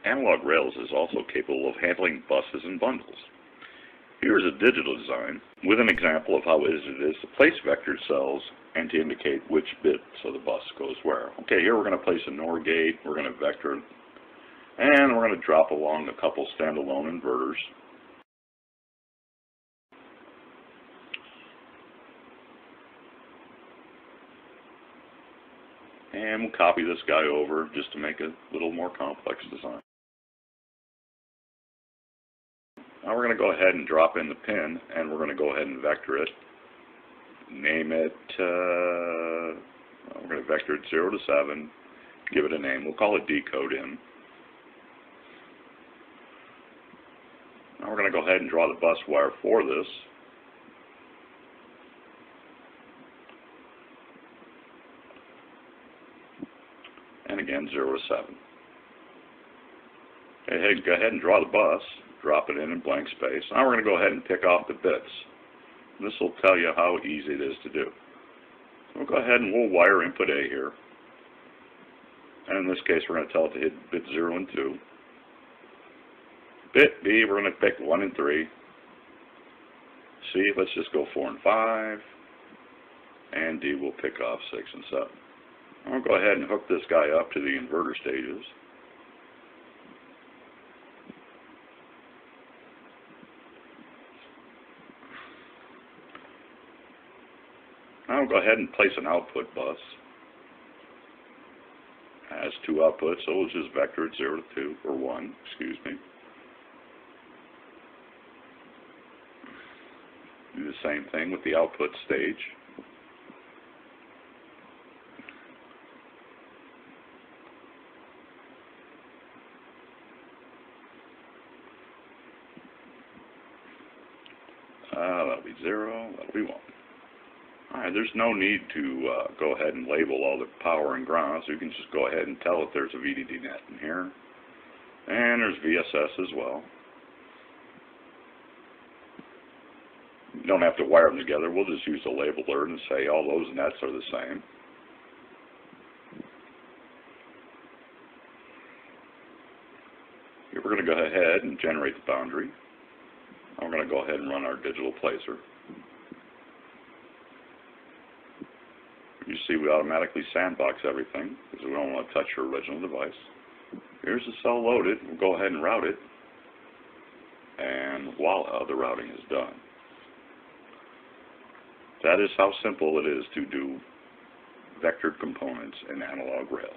Analog Rails is also capable of handling buses and bundles. Here is a digital design with an example of how easy it is to place vectored cells and to indicate which bit of the bus goes where. Okay, here we're going to place a NOR gate, we're going to vector, and we're going to drop along a couple standalone inverters. And we'll copy this guy over just to make a little more complex design. Now we're going to go ahead and drop in the pin, and we're going to go ahead and vector it. Name it, we're going to vector it 0 to 7, give it a name. We'll call it decode in. Now we're going to go ahead and draw the bus wire for this. And again, 0 to 7. Okay, go ahead and draw the bus. Drop it in blank space. Now we're going to go ahead and pick off the bits. This will tell you how easy it is to do. So we'll go ahead and we'll wire input A here. And in this case, we're going to tell it to hit bit 0 and 2. Bit B, we're going to pick 1 and 3. C, let's just go 4 and 5. And D, we'll pick off 6 and 7. I'll go ahead and hook this guy up to the inverter stages. Now we'll go ahead and place an output bus. It has 2 outputs, so we'll just vector it 0 to 2, or 1, excuse me. Do the same thing with the output stage. That'll be 0, that'll be 1. Alright, there's no need to go ahead and label all the power and ground, so you can just go ahead and tell if there's a VDD net in here. And there's VSS as well. You don't have to wire them together, we'll just use the labeler and say all those nets are the same. Here we're going to go ahead and generate the boundary. Now we're going to go ahead and run our digital placer. You see we automatically sandbox everything because we don't want to touch your original device. Here's the cell loaded. We'll go ahead and route it. And voila, the routing is done. That is how simple it is to do vectored components in analog rails.